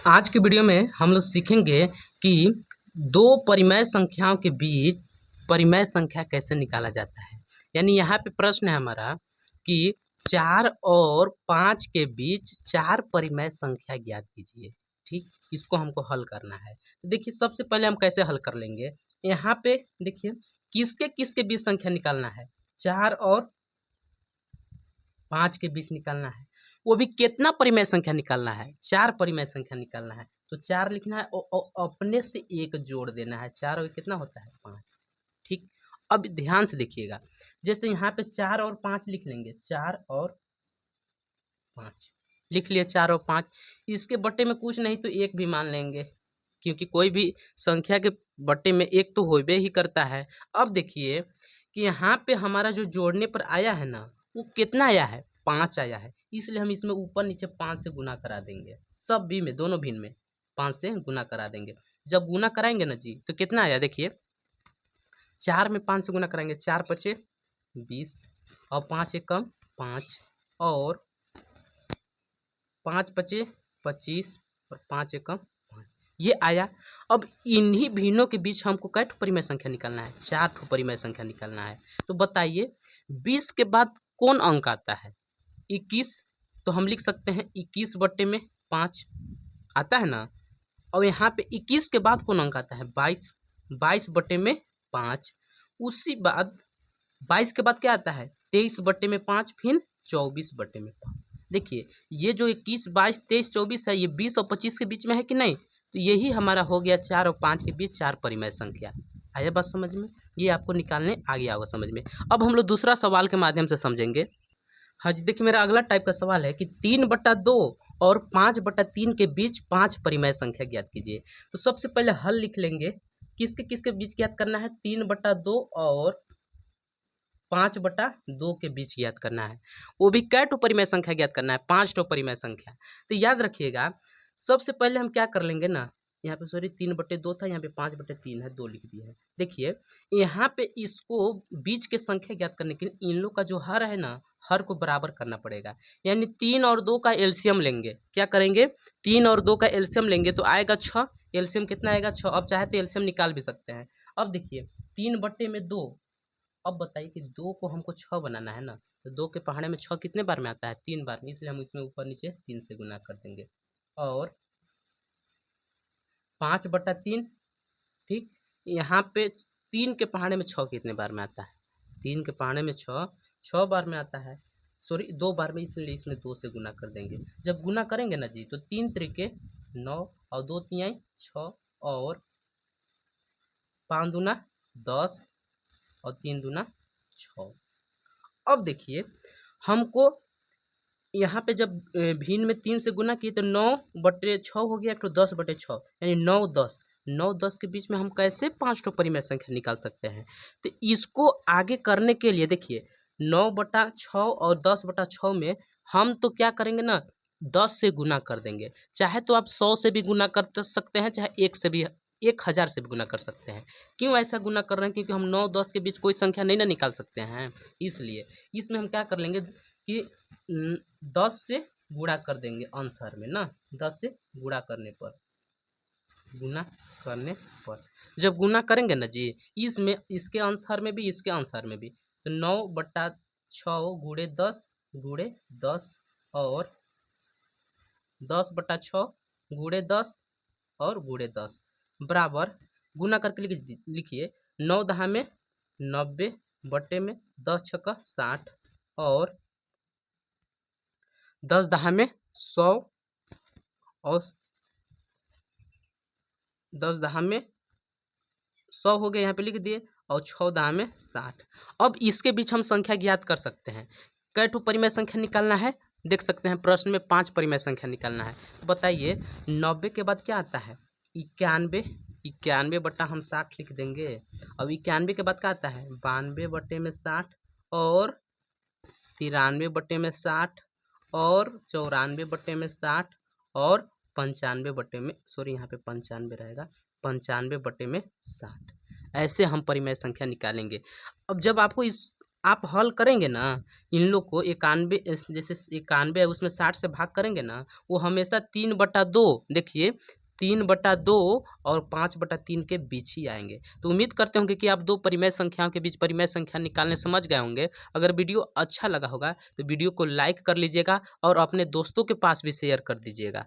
आज की वीडियो में हम लोग सीखेंगे कि दो परिमेय संख्याओं के बीच परिमेय संख्या कैसे निकाला जाता है। यानी यहाँ पे प्रश्न है हमारा कि 4 और 5 के बीच 4 परिमेय संख्या ज्ञात कीजिए। ठीक, इसको हमको हल करना है। तो देखिए सबसे पहले हम कैसे हल कर लेंगे। यहाँ पे देखिए किसके किसके बीच संख्या निकालना है, 4 और 5 के बीच निकालना है। वो भी कितना परिमेय संख्या निकालना है, 4 परिमेय संख्या निकालना है। तो 4 लिखना है और अपने से एक जोड़ देना है। 4 और कितना होता है 5। ठीक, अब ध्यान से देखिएगा, जैसे यहाँ पे 4 और 5 लिख लेंगे, 4 और 5 लिख लिए, 4 और 5। इसके बट्टे में कुछ नहीं तो एक भी मान लेंगे, क्योंकि कोई भी संख्या के बट्टे में एक तो होबे ही करता है। अब देखिए कि यहाँ पे हमारा जो जोड़ने पर आया है ना, वो कितना आया है, 5 आया है। इसलिए हम इसमें ऊपर नीचे 5 से गुना करा देंगे। सब भी में, दोनों भिन्न में 5 से गुना करा देंगे। जब गुना कराएंगे ना जी, तो कितना आया देखिए, 4 में 5 से गुना कराएंगे, 4 पचे 20 और 5 एकम 5 और 5 पचे 25 और 5 एकम 5, ये आया। अब इन्हीं भिन्नों के बीच हमको कै ठो परिमेय संख्या निकालना है, 4 ठो परिमेय संख्या निकालना है। तो बताइए 20 के बाद कौन अंक आता है, 21। तो हम लिख सकते हैं 21 बट्टे में 5 आता है ना। और यहाँ पे 21 के बाद कौन अंक आता है, 22। 22 बट्टे में 5। उसी बाद 22 के बाद क्या आता है, 23 बट्टे में 5, फिर 24 बट्टे में 5। देखिए ये जो 21, 22, 23, 24 है, ये 20 और 25 के बीच में है कि नहीं। तो यही हमारा हो गया 4 और 5 के बीच 4 परिमेय संख्या। आया बात समझ में, ये आपको निकालने आ गया होगा समझ में। अब हम लोग दूसरा सवाल के माध्यम से समझेंगे। हाँ जी, देखिए मेरा अगला टाइप का सवाल है कि 3/2 और 5/3 के बीच 5 परिमेय संख्या ज्ञात कीजिए। तो सबसे पहले हल लिख लेंगे, किसके किसके बीच ज्ञात करना है, 3/2 और 5/2 के बीच ज्ञात करना है। वो भी कै ठो परिमेय संख्या ज्ञात करना है, 5 ठो परिमेय संख्या। तो याद रखिएगा, सबसे पहले हम क्या कर लेंगे ना, यहाँ पे सॉरी 3/2 था, यहाँ पे 5/3 है, 2 लिख दिया है। देखिए यहाँ पे इसको बीच के संख्या ज्ञात करने के लिए इन लोग का जो हर है ना, हर को बराबर करना पड़ेगा। यानी 3 और 2 का एलसीएम लेंगे। क्या करेंगे, 3 और 2 का एलसीएम लेंगे तो आएगा 6। एलसीएम कितना आएगा, 6। अब चाहे तो एलसीएम निकाल भी सकते हैं। अब देखिए 3/2। अब बताइए कि 2 को हमको 6 बनाना है ना, तो 2 के पहाड़े में 6 कितने बार में आता है, 3 बार में। इसलिए हम इसमें ऊपर नीचे 3 से गुना कर देंगे। और 5/3, ठीक, यहाँ पे 3 के पहाड़े में 6 कितने बार में आता है, 3 के पहाड़े में 6 बार में आता है, सॉरी 2 बार में, इसलिए इसमें 2 से गुना कर देंगे। जब गुना करेंगे ना जी, तो 3 त्रिके 9 और 2 तिहाई 6 और 5 दूना 10 और 3 दूना 6। अब देखिए हमको यहाँ पे जब भिन्न में 3 से गुना किए तो 9/6 हो गया, तो 10/6 यानी 9 10। 9 10 के बीच में हम कैसे 5 ठो परिमेय संख्या निकाल सकते हैं। तो इसको आगे करने के लिए देखिए 9/6 और 10/6 में हम तो क्या करेंगे ना, 10 से गुना कर देंगे। चाहे तो आप 100 से भी गुना कर सकते हैं, चाहे 1 से भी, 1000 से भी गुना कर सकते हैं। क्यों ऐसा गुना कर रहे हैं, क्योंकि हम 9 10 के बीच कोई संख्या नहीं ना निकाल सकते हैं। इसलिए इसमें हम क्या कर लेंगे कि 10 से गुणा कर देंगे आंसर में ना, 10 से गुणा करने पर, गुना करने पर जब गुना करेंगे ना जी, इसमें इसके आंसर में भी इसके आंसर में भी, तो 9/6 गुणे 10 गुणे 10 और 10/6 गुणे 10 और गुणे 10 बराबर गुना करके लिखिए 9 दहा में 90 बट्टे में 10 छक्का 60 और 10 दहा में 100 और 10 दहा में 100 हो गए, यहाँ पे लिख दिए, और 6 दहा में 60। अब इसके बीच हम संख्या ज्ञात कर सकते हैं। कै ठो परिमेय संख्या निकालना है, देख सकते हैं प्रश्न में 5 परिमेय संख्या निकालना है। तो बताइए 90 के बाद क्या आता है, 91। 91 बट्टा हम 60 लिख देंगे। अब 91 के बाद क्या आता है, 92 बट्टे में 60 और 93 बट्टे में 60 और 94 बट्टे में 60 और 95 बट्टे में, सॉरी यहाँ पे 95 रहेगा, 95 बट्टे में 60। ऐसे हम परिमेय संख्या निकालेंगे। अब जब आपको इस आप हल करेंगे ना, इन लोग को 91 जैसे 91 है उसमें 60 से भाग करेंगे ना, वो हमेशा 3/2, देखिए 3/2 और 5/3 के बीच ही आएंगे। तो उम्मीद करते होंगे कि आप दो परिमेय संख्याओं के बीच परिमेय संख्या निकालने समझ गए होंगे। अगर वीडियो अच्छा लगा होगा तो वीडियो को लाइक कर लीजिएगा और अपने दोस्तों के पास भी शेयर कर दीजिएगा।